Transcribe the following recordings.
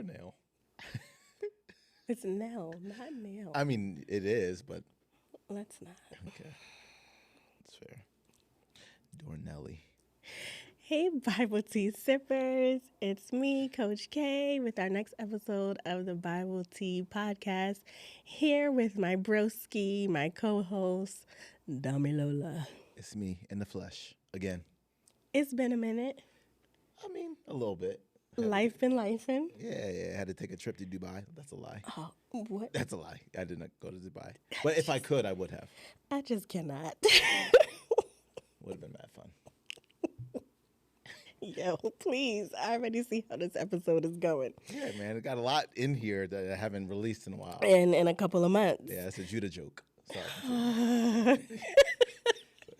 Nail. It's Nell, not nail. I mean, it is, but Let's not. okay, that's fair. Dornelly. Hey, Bible Tea Sippers. It's me, Coach K, with our next episode of the Bible Tea Podcast. Here with my broski, my co-host, Dami Lola. It's me in the flesh again. It's been a minute. I mean, a little bit. Life been lifing. Yeah. I had to take a trip to Dubai. That's a lie. Oh, what? That's a lie. I did not go to Dubai. But if I could, I would have. I just cannot. Would have been mad fun. Yo, please. I already see how this episode is going. Yeah, man. It got a lot in here that I haven't released in a while. And in a couple of months. Yeah, it's a Judah joke. Sorry.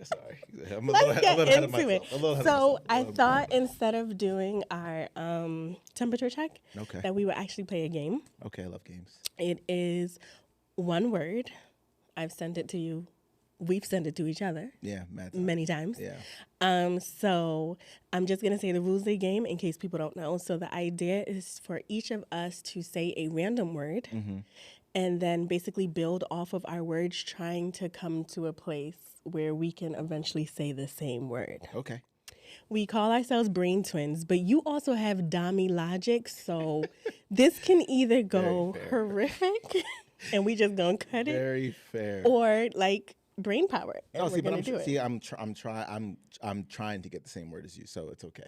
Sorry. I'm a Let's little get ahead of into it. myself. A little ahead of So myself. I thought instead of doing our temperature check, Okay. that we would actually play a game. Okay, I love games. It is one word. I've sent it to you. We've sent it to each other Yeah, mad time. many times. Yeah. So I'm just going to say the rules of the game in case people don't know. So the idea is for each of us to say a random word and then basically build off of our words, trying to come to a place where we can eventually say the same word. Okay. We call ourselves brain twins, but you also have Dami logic. So this can either go Very fair. horrific and we just gonna cut it, Very fair. or like brain power. And No, we're see, but gonna do it. I'm trying to get the same word as you, so it's okay.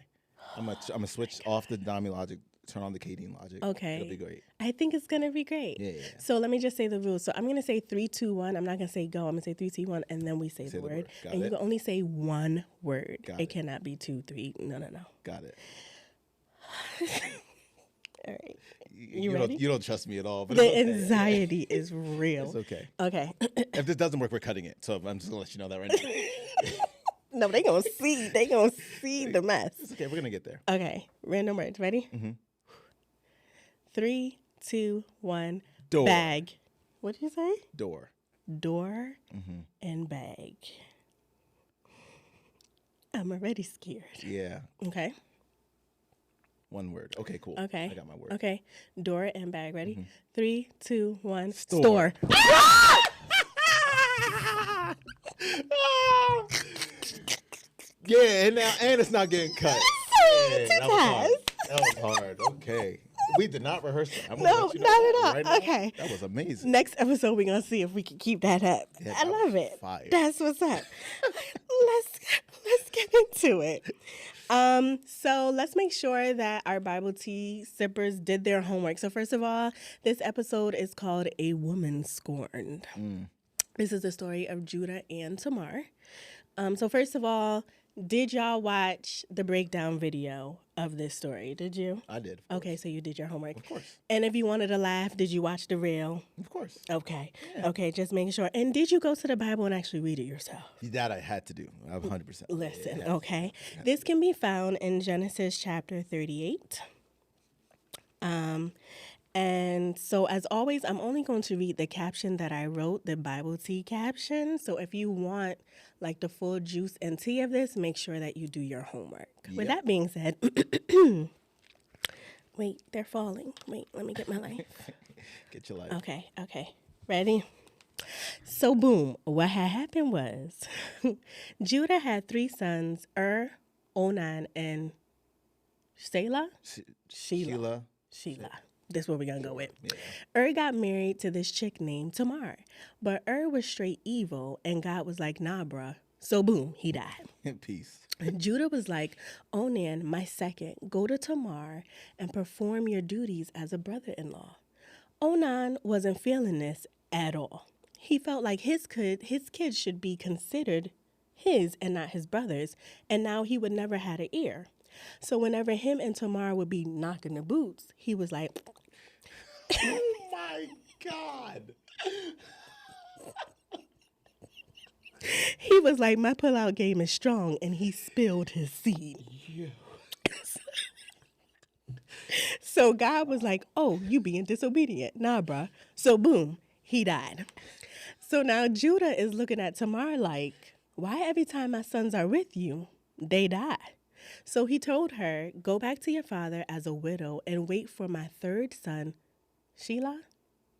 I'm gonna switch off the Dami logic, turn on the Kadeen logic. Okay. It'll be great. I think it's gonna be great. Yeah. So let me just say the rules. So I'm gonna say 3, 2, 1. I'm not gonna say go. I'm gonna say 3, 2, 1, and then we say the word. Got And it. you can only say one word. Got It it. cannot be 2, 3. No. Got it. All right. You ready? don't trust me at all, but The it's okay. anxiety is real. It's okay. Okay. If this doesn't work, we're cutting it. So I'm just gonna let you know that right now. No, they gonna see. They gonna see the mess. It's okay. We're gonna get there. Okay. Random words. Ready? 3, 2, 1. Door. Bag. What did you say? Door. Door and bag. I'm already scared. Yeah. Okay. One word. Okay. Cool. Okay. I got my word. Okay. Door and bag. Ready? 3, 2, 1. Store. Yeah, and it's not getting cut. Yeah, that was hard. That was hard. Okay. We did not rehearse that. I'm gonna No, let you know not that at all. right now. Okay. That was amazing. Next episode, we're gonna see if we can keep that up. Yeah, I that love was it. fire. That's what's up. let's get into it. So let's make sure that our Bible tea sippers did their homework. So first of all, this episode is called A Woman Scorned. This is the story of Judah and Tamar. So first of all, did y'all watch the breakdown video of this story? Did you? I did. Of course. Okay, so you did your homework. Of course. And if you wanted to laugh, did you watch the reel? Of course. Okay. Okay, just making sure. And did you go to the Bible and actually read it yourself? That I had to do. I'm 100%. Listen, Yeah. okay. This can be found in Genesis chapter 38. And so as always, I'm only going to read the caption that I wrote, the Bible tea caption. So if you want like the full juice and tea of this, make sure that you do your homework. With that being said, wait, they're falling. Wait, let me get my life. Get your life. Okay. Ready? So boom, what had happened was Judah had 3 sons, Onan, and Shelah. Sheila. This is what we're going to go with. Yeah. Got married to this chick named Tamar. But was straight evil, and God was like, nah, bruh. So boom, he died. Peace. And Judah was like, Onan, my second, go to Tamar and perform your duties as a brother-in-law. Onan wasn't feeling this at all. He felt like his kids should be considered his and not his brother's, and now he would never had an ear. So whenever him and Tamar would be knocking the boots, he was like, Oh my God. he was like, my pullout game is strong, and he spilled his seed. Yeah. So God was like, oh, you being disobedient. Nah, bruh. So boom, he died. So now Judah is looking at Tamar like, why every time my sons are with you, they die? So he told her, "Go back to your father as a widow and wait for my third son, Sheila,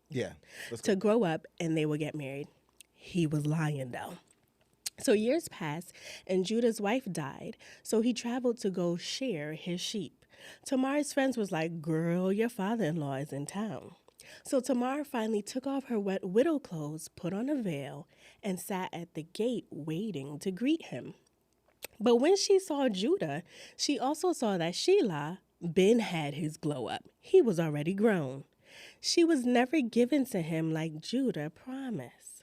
Yeah. Let's to grow up and they will get married." He was lying though. So years passed and Judah's wife died. So he traveled to go share his sheep. Tamar's friends was like, "Girl, your father-in-law is in town." So Tamar finally took off her wet widow clothes, put on a veil, and sat at the gate waiting to greet him. But when she saw Judah, she also saw that Sheila Ben had his glow up. He was already grown. She was never given to him like Judah promised.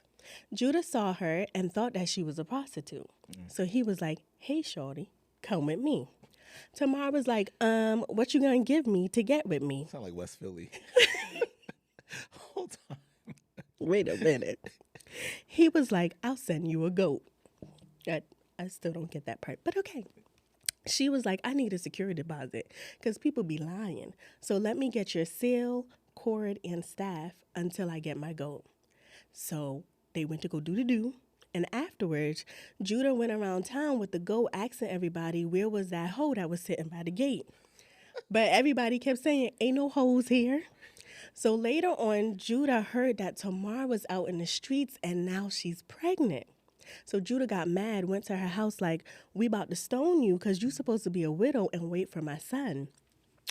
Judah saw her and thought that she was a prostitute. So he was like, "Hey, shorty, come with me." Tamar was like, what you gonna give me to get with me?" sound like West Philly. Hold on. Wait a minute. He was like, "I'll send you a goat." I still don't get that part, but okay. She was like, "I need a security deposit because people be lying. So let me get your seal, cord, and staff until I get my goat." So they went to go do. And afterwards, Judah went around town with the goat asking everybody where was that hoe that was sitting by the gate. But everybody kept saying, "Ain't no hoes here." So later on, Judah heard that Tamar was out in the streets and now she's pregnant. So Judah got mad, went to her house like, "We about to stone you because you supposed to be a widow and wait for my son."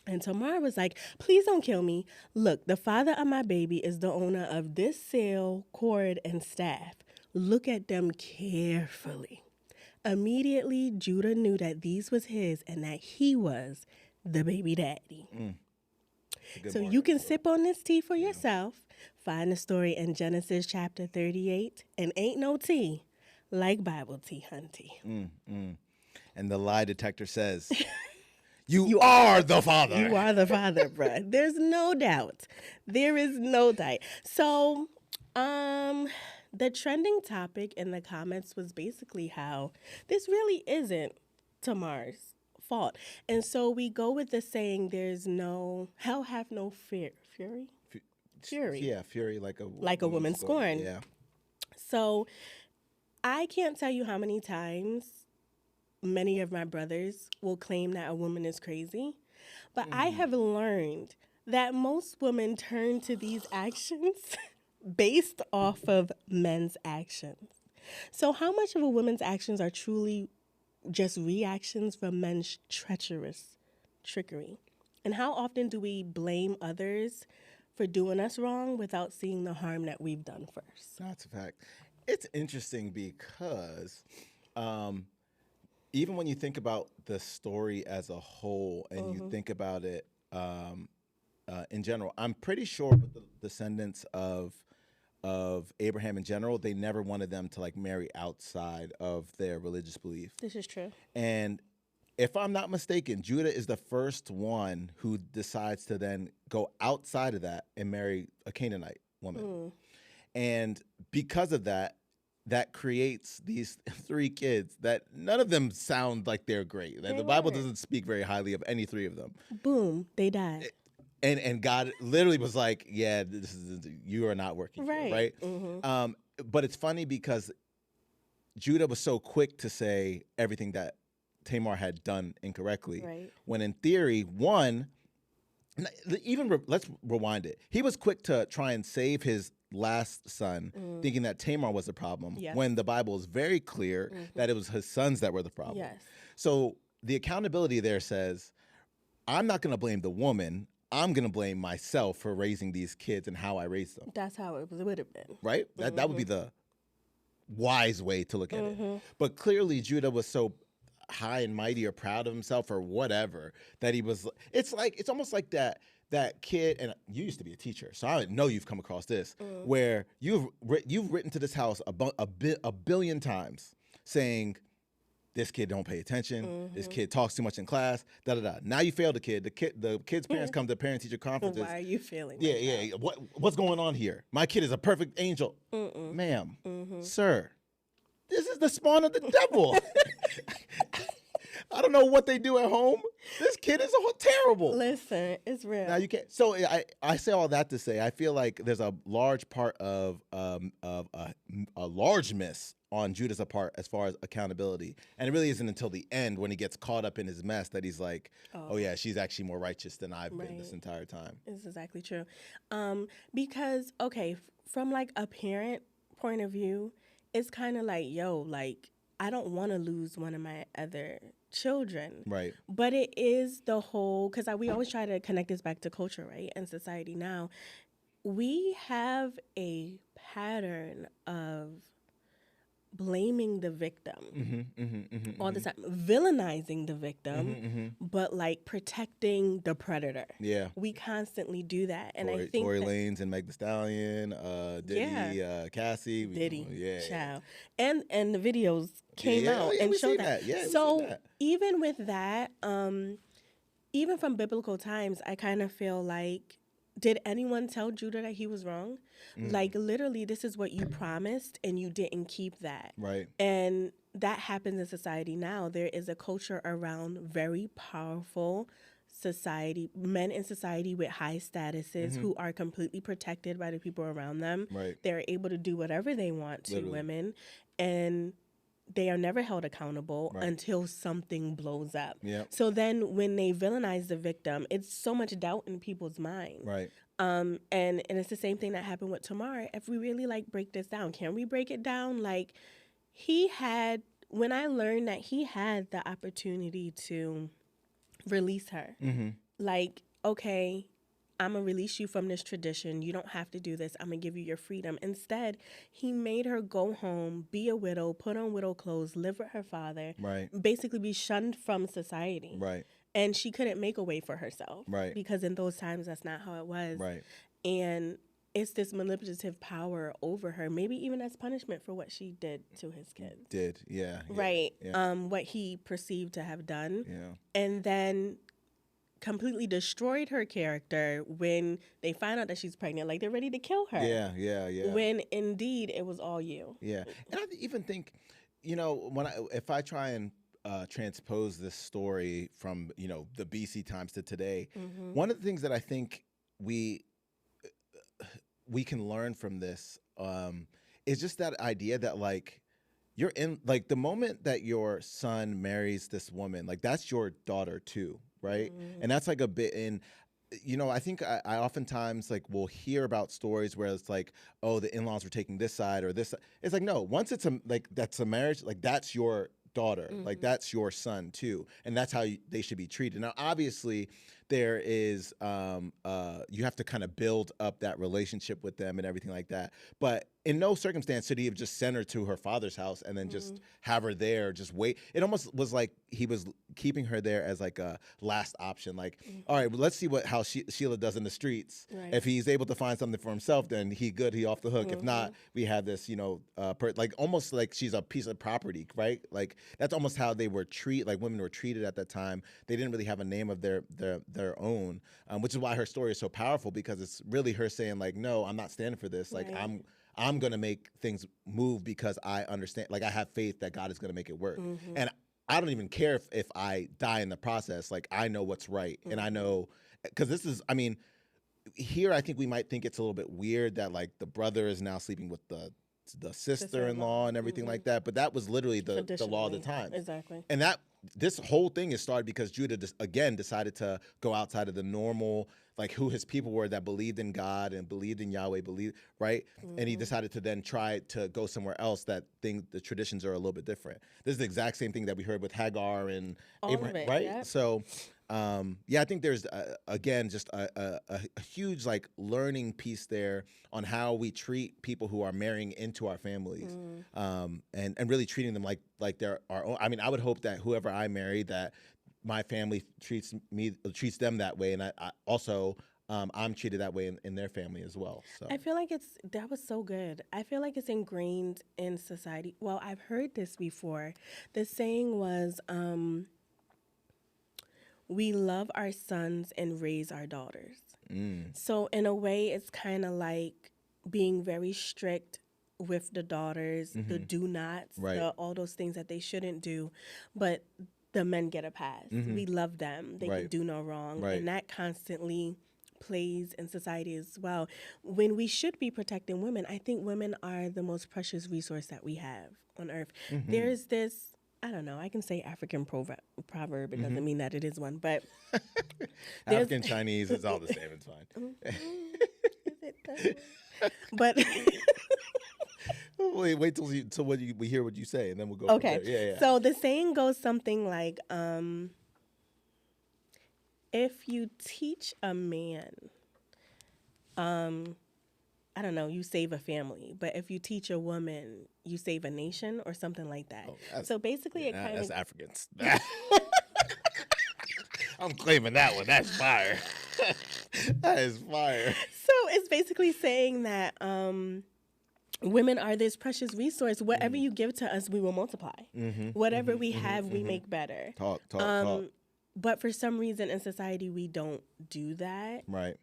And Tamar was like, "Please don't kill me. Look, the father of my baby is the owner of this sail, cord, and staff. Look at them carefully." Immediately, Judah knew that these was his and that he was the baby daddy. So you can sip on this tea for yourself. Find the story in Genesis chapter 38. And ain't no tea like Bible tea, hunty. And the lie detector says, you are the father. You are the father, bruh. There's no doubt. There is no doubt. So, the trending topic in the comments was basically how this really isn't Tamar's fault. And so we go with the saying, "There's no, hell have no fear." Fury? Fury. Yeah, fury like a woman scorned. Yeah. So I can't tell you how many times many of my brothers will claim that a woman is crazy. But I have learned that most women turn to these actions based off of men's actions. So how much of a woman's actions are truly just reactions from men's treacherous trickery? And how often do we blame others for doing us wrong without seeing the harm that we've done first? That's a fact. It's interesting because even when you think about the story as a whole and you think about it in general, I'm pretty sure with the descendants of Abraham in general, they never wanted them to like marry outside of their religious belief. This is true. And if I'm not mistaken, Judah is the first one who decides to then go outside of that and marry a Canaanite woman. And because of that, that creates these 3 kids that none of them sound like they're great. The Bible doesn't speak very highly of any 3 of them. Boom, they died. And God literally was like, "Yeah, you are not working." Right. But it's funny because Judah was so quick to say everything that Tamar had done incorrectly. Right. When in theory, let's rewind it. He was quick to try and save his last son, thinking that Tamar was the problem, when the Bible is very clear that it was his sons that were the problem. Yes. So the accountability there says, I'm not going to blame the woman. I'm going to blame myself for raising these kids and how I raised them. That's how it would have been. Right? That would be the wise way to look at it. But clearly Judah was so high and mighty or proud of himself or whatever that he was, it's almost like that kid, and you used to be a teacher, so I know you've come across this, where you've written to this house a billion times saying, this kid don't pay attention, this kid talks too much in class, da-da-da. Now you failed the kid. The kid's parents come to parent-teacher conferences. Why are you feeling Yeah. What's going on here? My kid is a perfect angel. Ma'am, sir, this is the spawn of the devil. I don't know what they do at home. This kid is terrible. Listen, it's real. Now you can't. So I say all that to say I feel like there's a large part of a large miss on Judah's part as far as accountability, and it really isn't until the end when he gets caught up in his mess that he's like, oh yeah, she's actually more righteous than I've been this entire time. It's exactly true, because okay, from like a parent point of view, it's kind of like, yo, like I don't want to lose one of my other children. Right. But it is the whole, because we always try to connect this back to culture, right? And society now. We have a pattern of blaming the victim all the time, villainizing the victim, but like protecting the predator. Yeah. We constantly do that. And I think Tory Lanez and Meg Thee Stallion, Diddy, Cassie. Diddy, child. And the videos came out and showed that. Yeah, so even with that, even from biblical times, I kind of feel like, did anyone tell Judah that he was wrong? Like, literally, this is what you promised, and you didn't keep that. Right. And that happens in society now. There is a culture around very powerful society, men in society with high statuses who are completely protected by the people around them. Right. They're able to do whatever they want to women, and they are never held accountable until something blows up. Yep. So then when they villainize the victim, it's so much doubt in people's mind. Right. And it's the same thing that happened with Tamar. If we really like break this down, can we break it down? Like, when I learned that he had the opportunity to release her, like, okay, I'm going to release you from this tradition. You don't have to do this. I'm going to give you your freedom. Instead, he made her go home, be a widow, put on widow clothes, live with her father, basically be shunned from society. Right. And she couldn't make a way for herself. Right. Because in those times, that's not how it was. Right. And it's this manipulative power over her, maybe even as punishment for what she did to his kids. Right. Yeah. What he perceived to have done. Yeah. And then completely destroyed her character when they find out that she's pregnant. Like, they're ready to kill her. Yeah. When indeed it was all you. Yeah. And I even think, if I try and transpose this story from, the BC times to today, one of the things that I think we can learn from this is just that idea that, like, you're in, like, the moment that your son marries this woman, like, that's your daughter too. Right. And that's like a bit in, I think I oftentimes like will hear about stories where it's like, oh, the in-laws were taking this side or this. It's like, no, once it's that's a marriage, like that's your daughter, like that's your son too. And that's how they should be treated. Now, obviously there is, you have to kind of build up that relationship with them and everything like that. But in no circumstance should he have just sent her to her father's house and then just have her there, just wait. It almost was like he was keeping her there as like a last option. Like, all right, well, let's see how Sheila does in the streets. Right. If he's able to find something for himself, then he off the hook. If not, we have this, like almost like she's a piece of property, right? Like that's almost how they were like women were treated at that time. They didn't really have a name of their own, which is why her story is so powerful, because it's really her saying like, no, I'm not standing for this. Like I'm going to make things move because I understand, like I have faith that God is going to make it work. And I don't even care if I die in the process. Like I know what's right. And I know, because this is, I mean, here I think we might think it's a little bit weird that like the brother is now sleeping with the sister-in-law and everything like that. But that was literally the law of the time. Exactly. And this whole thing is started because Judah decided to go outside of the normal, like who his people were that believed in God and believed in Yahweh, right? And he decided to then try to go somewhere else the traditions are a little bit different. This is the exact same thing that we heard with Hagar and Abraham, right? Yep. So, I think there's, again, just a huge like learning piece there on how we treat people who are marrying into our families, and really treating them like they're our own. I mean, I would hope that whoever I marry, that my family treats them that way, and I also I'm treated that way in their family as well. So I feel like that was so good. I feel like it's ingrained in society. Well, I've heard this before. The saying was, we love our sons and raise our daughters. So in a way, it's kind of like being very strict with the daughters, the do nots, all those things that they shouldn't do. But the men get a pass. We love them. They can do no wrong. Right. And that constantly plays in society as well. When we should be protecting women, I think women are the most precious resource that we have on earth. There's this, I don't know, I can say African proverb. It doesn't mean that it is one, but African, Chinese, it's all the same. It's fine. Is it though? But wait till we hear what you say, and then we'll go. okay. From there. Yeah. So the saying goes something like, if you teach a man, I don't know, you save a family. But if you teach a woman, you save a nation, or something like that. So basically, it kind of that's Africans. I'm claiming that one. That's fire. That is fire. So it's basically saying that women are this precious resource. Whatever you give to us, we will multiply. Whatever we have, we make better. Talk. But for some reason in society, we don't do that. Right.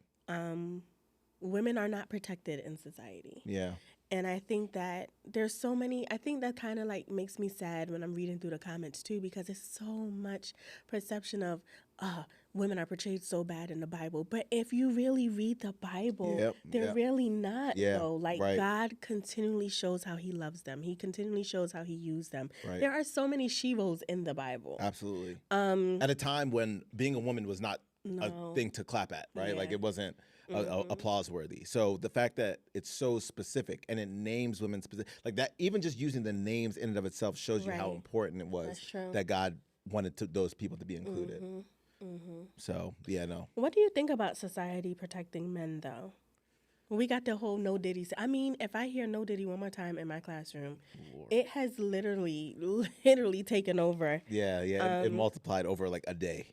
Women are not protected in society. Yeah. And I think that there's so many, I think that kind of like makes me sad when I'm reading through the comments too, because it's so much perception of women are portrayed so bad in the Bible. But if you really read the Bible, they're really not though. Like God continually shows how he loves them. He continually shows how he used them. Right. There are so many she-wolves in the Bible. Absolutely. At a time when being a woman was not a thing to clap at, right? Like it wasn't applause worthy. So the fact that it's so specific and it names women specific, like that, even just using the names in and of itself shows you how important it was that God wanted those people to be included. So no. What do you think about society protecting men though? We got the whole no diddy. I mean, if I hear no diddy one more time in my classroom, it has literally taken over. Yeah. It multiplied over like a day.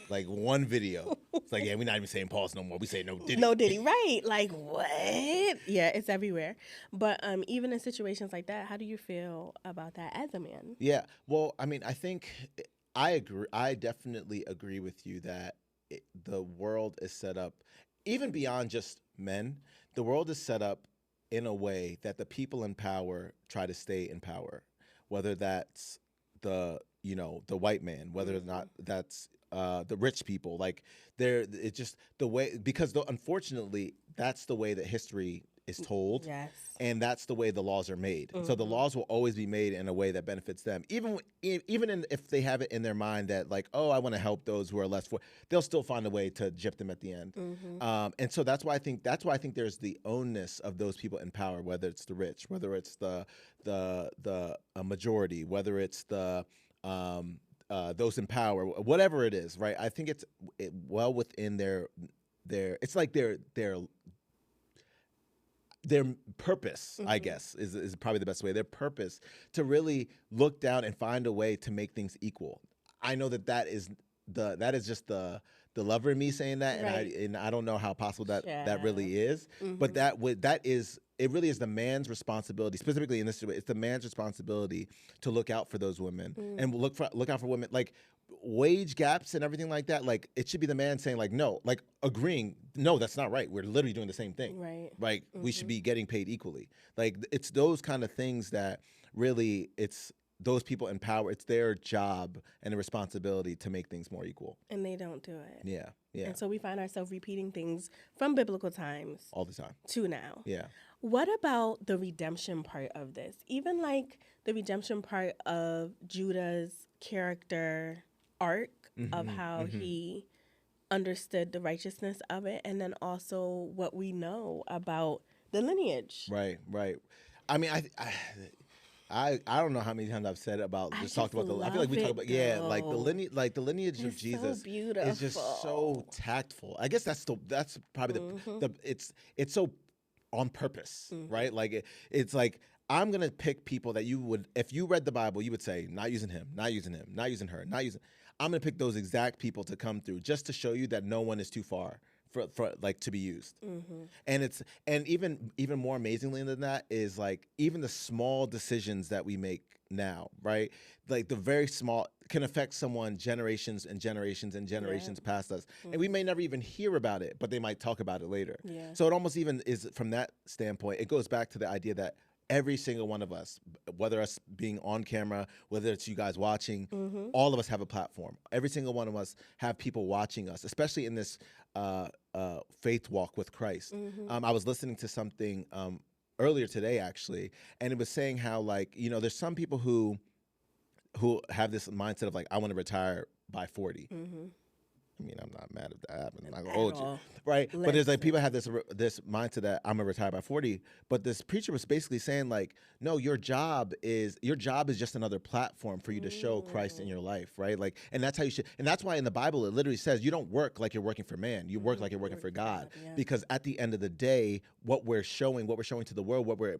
Like one video. It's like, we're not even saying pause no more. We say no diddy. No diddy, right. Like, what? Yeah, it's everywhere. But even in situations like that, how do you feel about that as a man? Yeah. Well, I mean, I think I agree. I definitely agree with you that the world is set up, even beyond just men, the world is set up in a way that the people in power try to stay in power, whether that's the white man, whether or not that's the rich people. Like it's just the way, because unfortunately that's the way that history is told. Yes. And that's the way the laws are made. So the laws will always be made in a way that benefits them. Even if they have it in their mind that like, oh, I want to help those who are less they'll still find a way to gyp them at the end. And so that's why I think there's the onus of those people in power, whether it's the rich, whether it's the majority, whether it's the those in power, whatever it is, right? I think it's well within their it's like their purpose, I guess, is probably the best way. Their purpose to really look down and find a way to make things equal. I know that is just the lover in me saying that, and I don't know how possible that really is. But it really is the man's responsibility, specifically in this situation. It's the man's responsibility to look out for those women and look out for women, like wage gaps and everything like that. Like it should be the man saying like, no, like agreeing, no, that's not right. We're literally doing the same thing. Right. Like we should be getting paid equally. Like it's those kind of things that really it's those people in power. It's their job and a responsibility to make things more equal. And they don't do it. Yeah. And so we find ourselves repeating things from biblical times all the time to now. Yeah. What about the redemption part of this? Even like the redemption part of Judah's character arc of how he understood the righteousness of it, and then also what we know about the lineage. Right. I mean, I don't know how many times I've said about I feel like we talk about the lineage of Jesus is just so tactful. I guess that's probably the it's so on purpose, right? Like it's like I'm gonna pick people that you would, if you read the Bible, you would say not using him, not using him, not using her, not using. I'm gonna pick those exact people to come through just to show you that no one is too far for like to be used. And even more amazingly than that is like even the small decisions that we make now, right? Like the very small can affect someone generations and generations and generations past us. And we may never even hear about it, but they might talk about it later. So it almost even is from that standpoint, it goes back to the idea that every single one of us, whether us being on camera, whether it's you guys watching, Mm-hmm. all of us have a platform. Every single one of us have people watching us, especially in this faith walk with Christ. Mm-hmm. I was listening to something earlier today, actually, and it was saying how, like, you know, there's some people who have this mindset of like, I want to retire by 40. Mm-hmm. I mean, I'm not mad at that. I'm not gonna At hold you, all. right? But there's like Listen. people have this mindset that I'm gonna retire by 40. But this preacher was basically saying like, no, your job is just another platform for you to show Christ in your life, right? Like, and that's how you should. And that's why in the Bible it literally says you don't work like you're working for man. You work like you're working for God. Yeah. Because at the end of the day, what we're showing to the world, what we're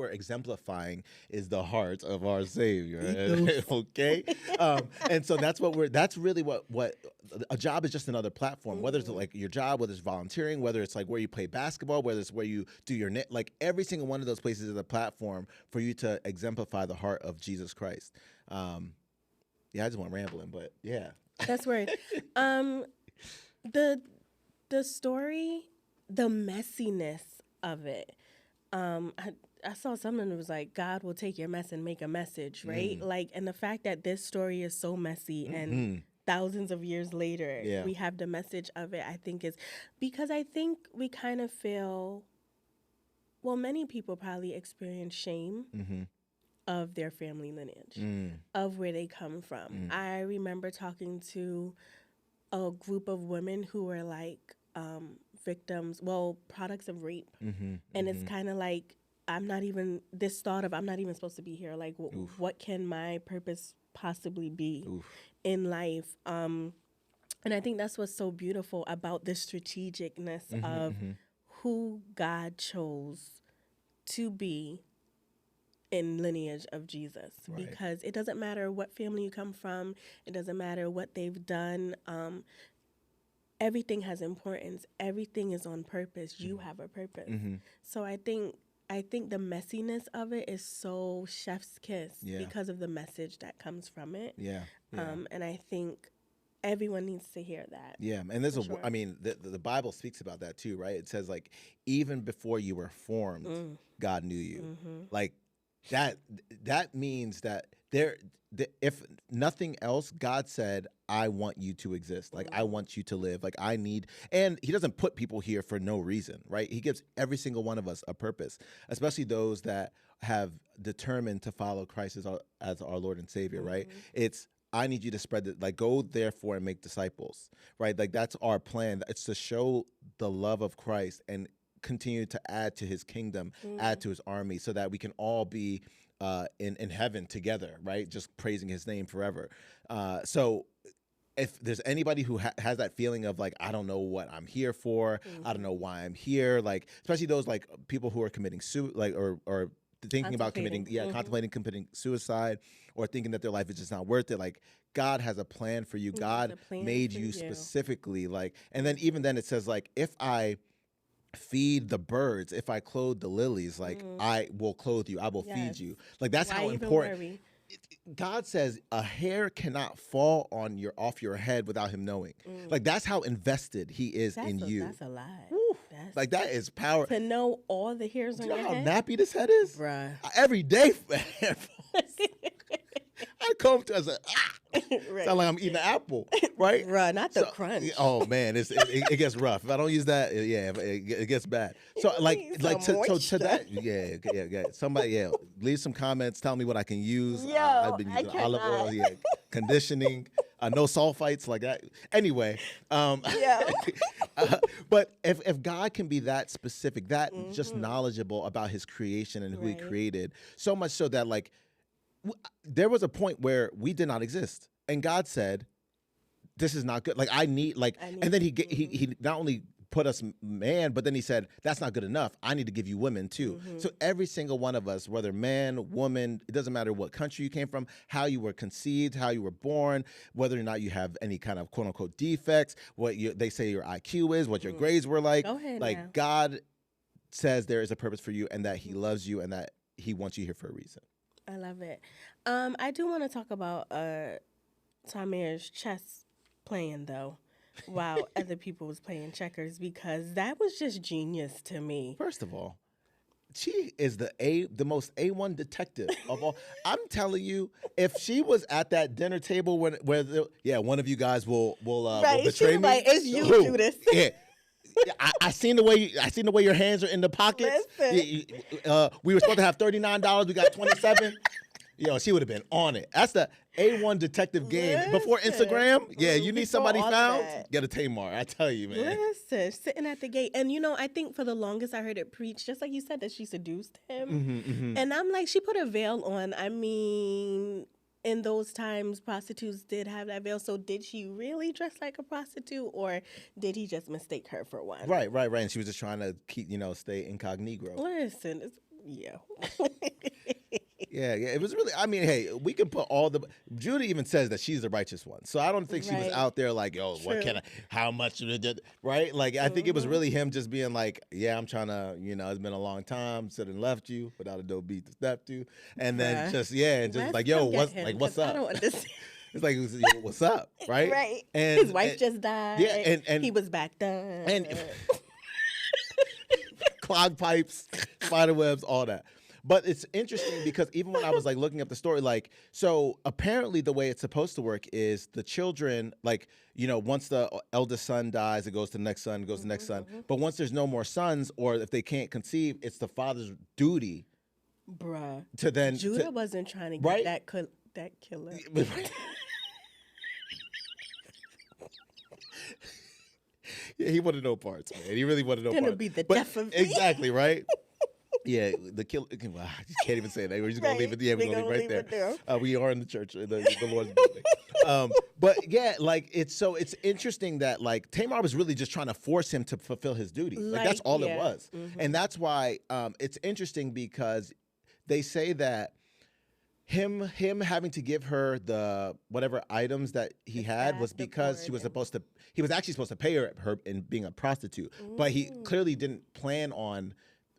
exemplifying is the heart of our Savior. Okay, and so that's really what a job is, just another platform. Whether it's like your job, whether it's volunteering, whether it's like where you play basketball, whether it's where you do your net, like every single one of those places is a platform for you to exemplify the heart of Jesus Christ. Yeah, I just went rambling, but yeah, That's right. The story, the messiness of it. I saw something that was like, God will take your mess and make a message, right? Like, and the fact that this story is so messy and thousands of years later, we have the message of it, I think is because I think we kind of feel, well, many people probably experience shame of their family lineage, of where they come from. I remember talking to a group of women who were like victims, products of rape. And it's kind of like, I'm not even supposed to be here. Like, what can my purpose possibly be in life? And I think that's what's so beautiful about the strategicness of who God chose to be in lineage of Jesus, because it doesn't matter what family you come from. It doesn't matter what they've done. Everything has importance. Everything is on purpose. You have a purpose. So I think the messiness of it is so chef's kiss because of the message that comes from it. And I think everyone needs to hear that. Yeah, and I mean, the Bible speaks about that too, right? It says like, even before you were formed, God knew you. Like that means that if nothing else, God said, I want you to exist. Like, I want you to live. Like, and he doesn't put people here for no reason, right? He gives every single one of us a purpose, especially those that have determined to follow Christ as our Lord and Savior, right? It's, I need you to spread like, go therefore and make disciples, right? Like, that's our plan. It's to show the love of Christ and continue to add to his kingdom, add to his army, so that we can all be in heaven together, right? Just praising his name forever. So if there's anybody who has that feeling of like, I don't know what I'm here for, I don't know why I'm here, like, especially those like people who are committing or thinking about contemplating committing suicide, or thinking that their life is just not worth it, like, God has a plan for you. God made you specifically, like, and then even then it says like, if I feed the birds, if I clothe the lilies, like, I will clothe you, I will feed you. Like, that's how important. God says a hair cannot fall off your head without him knowing. Like, that's how invested he is in you. That's a lot. Like, that is power. To know all the hairs on your head. You know how nappy this head is? Bruh. Every day. I come to, I said, sound like I'm eating an apple, right? Bruh, not the crunch. Oh man, it gets rough. If I don't use that, it gets bad. So to that, somebody, leave some comments. Tell me what I can use. I've been using olive oil, conditioning, no sulfites, like that. Anyway, but if God can be that specific, that just knowledgeable about his creation and who he created, so much so that like, there was a point where we did not exist, and God said, "This is not good." Like, I need, and then he not only put us man, but then he said, "That's not good enough. I need to give you women too." So every single one of us, whether man, woman, it doesn't matter what country you came from, how you were conceived, how you were born, whether or not you have any kind of quote unquote defects, they say your IQ is, what your grades were like. Go ahead like now. God says there is a purpose for you, and that he loves you, and that he wants you here for a reason. I love it. I do want to talk about Tamar's chess playing, though, while other people was playing checkers, because that was just genius to me. First of all, she is the most A1 detective of all. I'm telling you, if she was at that dinner table one of you guys will Right, betray me. like, it's you, Who? Judas. Yeah. I seen the way your hands are in the pockets. Listen. We were supposed to have $39. We got 27. Yo, she would have been on it. That's the A1 detective game. Before Instagram, you need somebody found, get a Tamar. I tell you, man. Listen, sitting at the gate. And, I think for the longest I heard it preached, just like you said, that she seduced him. And I'm like, she put a veil on. I mean, in those times, prostitutes did have that veil. So did she really dress like a prostitute, or did he just mistake her for one? Right. And she was just trying to keep, stay incognito. Listen, yeah. Yeah, it was really, I mean, hey, we can put Judah even says that she's the righteous one. So I don't think she was out there like, yo, how much, right? Like, I think it was really him just being like, yeah, I'm trying to, it's been a long time, said and left you without a dope beat to step to. And then just like, yo, what's up? I don't understand. It's like, what's up, right? Right. And his wife just died. Yeah, and he was back done. And clog pipes, spider webs, all that. But it's interesting because even when I was like looking up the story, like, so apparently the way it's supposed to work is the children, like, once the eldest son dies, it goes to the next son, it goes to the next son. But once there's no more sons, or if they can't conceive, it's the father's duty. Bruh. To then. Judah wasn't trying to get that killer. Yeah, he wanted no parts, man. He really wanted no parts. Gonna be the death of me. Exactly, right? Yeah, the killer. Well, I just can't even say that. We're just gonna leave it. Yeah, we're gonna leave it right there. We are in the church, the Lord's building. But yeah, like it's interesting that like Tamar was really just trying to force him to fulfill his duty. Like that's all it was, and that's why it's interesting because they say that him having to give her the whatever items that he had was because he was actually supposed to pay her in being a prostitute, but he clearly didn't plan on,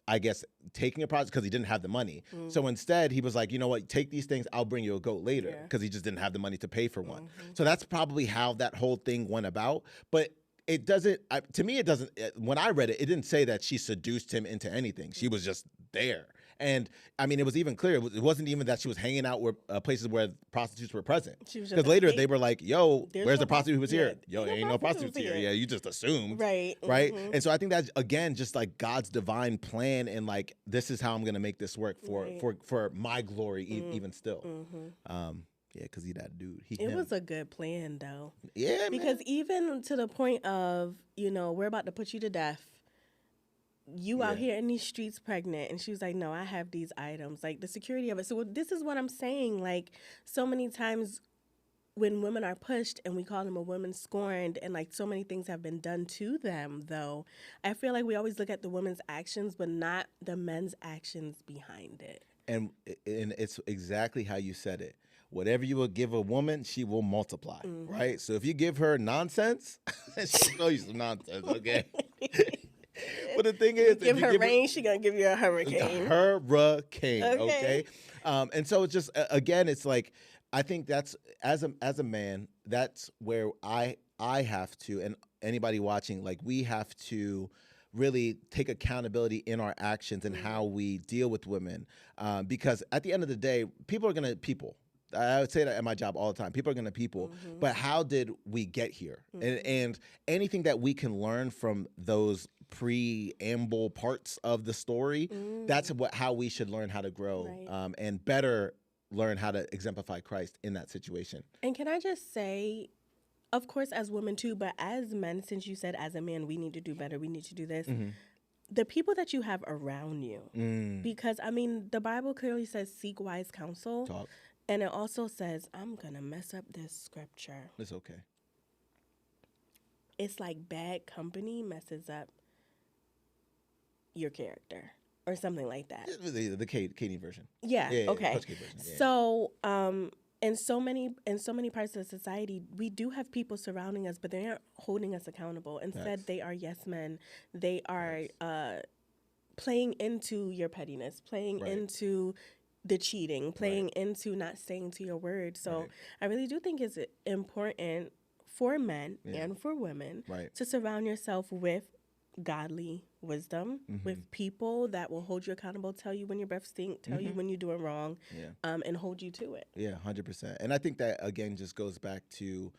I guess, taking a prostitute because he didn't have the money. So instead, he was like, you know what, take these things, I'll bring you a goat later, because he just didn't have the money to pay for one. So that's probably how that whole thing went about. But it doesn't, to me, it doesn't, when I read it, it didn't say that she seduced him into anything. She was just there. And I mean, it was even clear. It wasn't even that she was hanging out where places where prostitutes were present. Because later they were like, yo, where's the prostitute who was here? Yo, ain't no prostitutes here. Yeah, you just assumed. Right. Right. And so I think that's, again, just like God's divine plan. And like, this is how I'm going to make this work for my glory, even still. Yeah, because he that dude. It was a good plan, though. Yeah, because even to the point of, we're about to put you to death. You out here in these streets pregnant. And she was like, no, I have these items. Like, the security of it. So this is what I'm saying. Like, so many times when women are pushed and we call them a woman scorned, and like so many things have been done to them, though, I feel like we always look at the women's actions, but not the men's actions behind it. And it's exactly how you said it. Whatever you will give a woman, she will multiply, right? So if you give her nonsense, she'll show you some nonsense, okay? But the thing is, give her rain, she's going to give you a hurricane. Hurricane, okay? And so it's just, again, it's like, I think that's, as a man, that's where I have to, and anybody watching, like, we have to really take accountability in our actions and how we deal with women. Because at the end of the day, people are going to people. I would say that at my job all the time. People are going to people, but how did we get here? And anything that we can learn from those preamble parts of the story, that's how we should learn how to grow, and better learn how to exemplify Christ in that situation. And can I just say, of course, as women too, but as men, since you said as a man, we need to do better, we need to do this. The people that you have around you, because I mean, the Bible clearly says seek wise counsel. Talk. And it also says, I'm going to mess up this scripture. It's okay. It's like bad company messes up your character or something like that. The Katie version. Yeah, okay. Version. Yeah. So, in so many parts of society, we do have people surrounding us, but they aren't holding us accountable. Instead, they are yes men. They are playing into your pettiness, playing into the cheating, playing into not staying to your word. So I really do think it's important for men and for women to surround yourself with godly wisdom with people that will hold you accountable, tell you when your breath stink, tell you when you're doing wrong, and hold you to it. Yeah, 100%. And I think that, again, just goes back to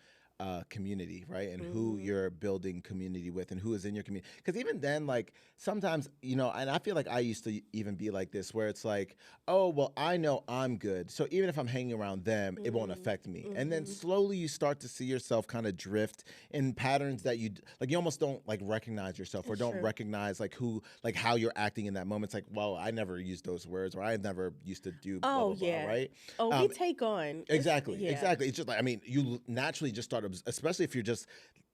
community, right? And who you're building community with and who is in your community. Because even then, like, sometimes, you know, and I feel like I used to even be like this, where it's like, oh, well, I know I'm good. So even if I'm hanging around them, it won't affect me. And then slowly you start to see yourself kind of drift in patterns that you, like, you almost don't, like, recognize yourself or don't recognize, like, who, like, how you're acting in that moment. It's like, well, I never used those words, or I never used to do blah, blah, blah, right? Oh, we take on. Exactly. It's just like, I mean, you naturally just start, especially if you're just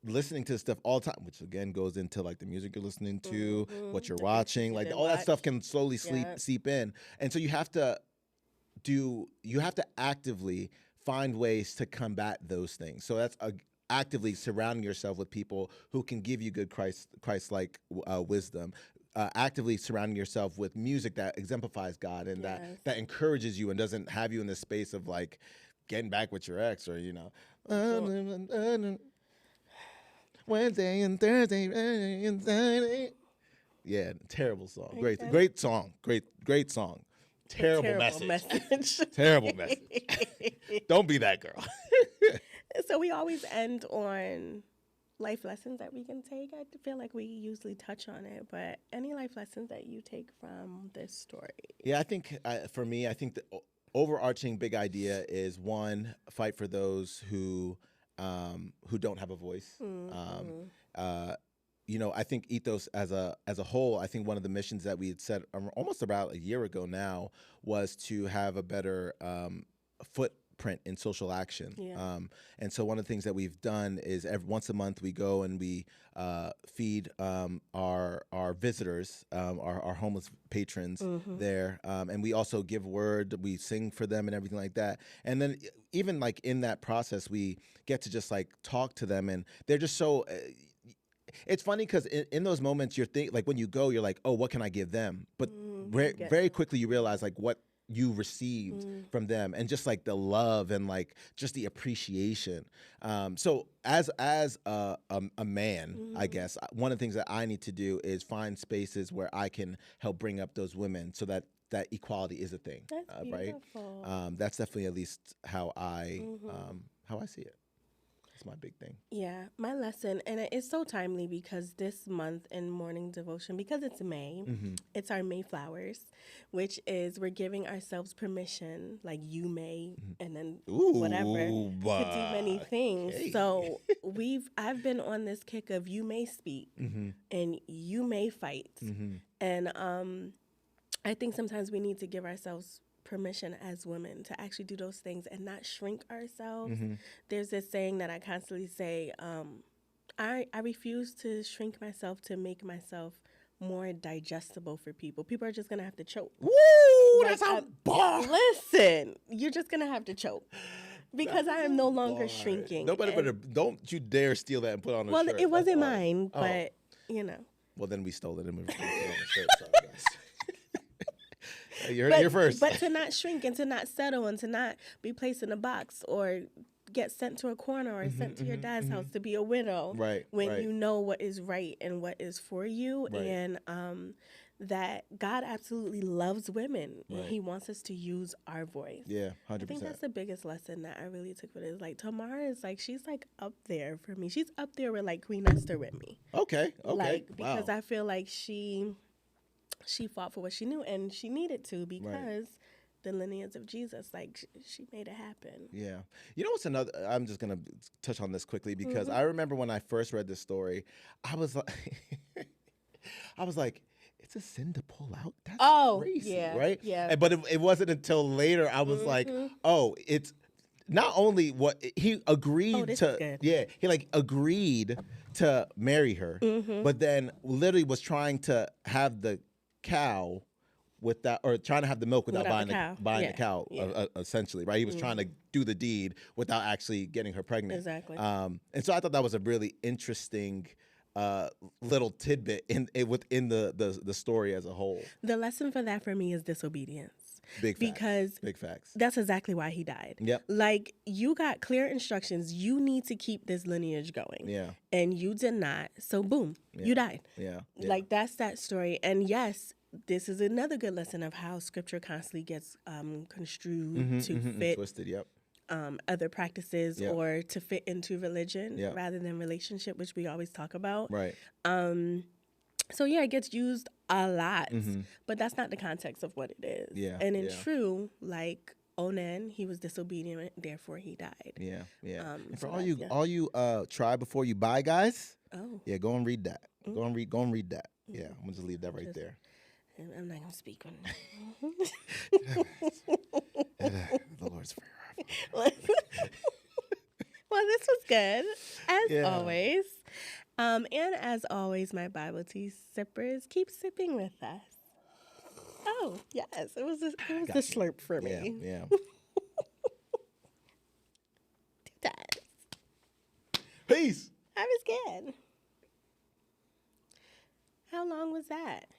listening to stuff all the time, which again goes into like the music you're listening to, what you're watching, like all that stuff can slowly seep in. And so you have to actively find ways to combat those things. So that's actively surrounding yourself with people who can give you good Christ-like wisdom. Actively surrounding yourself with music that exemplifies God and that encourages you and doesn't have you in this space of like getting back with your ex, or, you know, Wednesday and Thursday and Saturday. Yeah, terrible song. Great song. Great song. Terrible message. Terrible message. Don't be that girl. So we always end on life lessons that we can take. I feel like we usually touch on it, but any life lessons that you take from this story? Yeah, I think for me, I think the overarching big idea is, one, fight for those who don't have a voice. You know, I think ethos as a whole, I think one of the missions that we had set almost about a year ago now was to have a better footprint in social action. And so one of the things that we've done is once a month we go and we feed our visitors, our homeless patrons there, and we also give word, we sing for them and everything like that. And then even like in that process, we get to just like talk to them, and they're just so. It's funny because in those moments, like when you go, you're like, oh, what can I give them? But very quickly you realize like what you received from them, and just like the love and like just the appreciation. So as a man, I guess one of the things that I need to do is find spaces where I can help bring up those women, so that equality is a thing. That's right? That's definitely at least how I see it. It's my big thing. Yeah, my lesson, and it's so timely because this month in morning devotion, because it's May, it's our Mayflowers, which is we're giving ourselves permission, like you may, and then whatever, to do many things. Okay. So I've been on this kick of you may speak and you may fight, and I think sometimes we need to give ourselves permission as women to actually do those things and not shrink ourselves. There's this saying that I constantly say, I refuse to shrink myself to make myself more digestible for people. People are just going to have to choke. Woo! Like, That's how bar. Listen, you're just going to have to choke. Because I am no longer shrinking. Nobody better, don't you dare steal that and put on a shirt. Well, it wasn't mine, but, you know. Well, then we stole it and we put it on a shirt. Sorry, guys. You heard it here first. But to not shrink and to not settle and to not be placed in a box or get sent to a corner or sent to your dad's house to be a widow. When you know what is right and what is for you. And that God absolutely loves women. And he wants us to use our voice. Yeah, 100%. I think that's the biggest lesson that I really took from it. Is like Tamar is like, she's like up there for me. She's up there with like Queen Esther with me. Okay. Like, because I feel like she fought for what she knew, and she needed to, because the lineage of Jesus, like she made it happen. Yeah. You know what's another, I'm just going to touch on this quickly, because I remember when I first read this story, I was like, it's a sin to pull out? That's crazy, right? Yeah. But it wasn't until later I was like, oh, it's not only what he agreed to, he like agreed to marry her, but then literally was trying to have the cow with that, or trying to have the milk without buying the cow, essentially, right? He was trying to do the deed without actually getting her pregnant. Exactly. And so I thought that was a really interesting little tidbit within the story as a whole. The lesson for that for me is disobedience. Big facts. Because big facts. that's exactly why he died. Yep. Like, you got clear instructions. You need to keep this lineage going. Yeah. And you did not. So, boom, you died. Yeah. Like, that's that story. And yes, this is another good lesson of how scripture constantly gets construed to fit twisted. Yep. Other practices or to fit into religion rather than relationship, which we always talk about. Right. So yeah, it gets used a lot, but that's not the context of what it is. Yeah. And in true, like Onan, he was disobedient, therefore he died. Yeah. Yeah. And for so all you try before you buy guys. Oh. Yeah, go and read that. Go and read that. Yeah, I'm gonna just leave that right there. I'm not gonna speak on The Lord's prayer. Well, this was good, as always. And as always, my Bible tea sippers, keep sipping with us. Oh, yes. It was a slurp for me. Yeah. Do that. Peace. I was good. How long was that?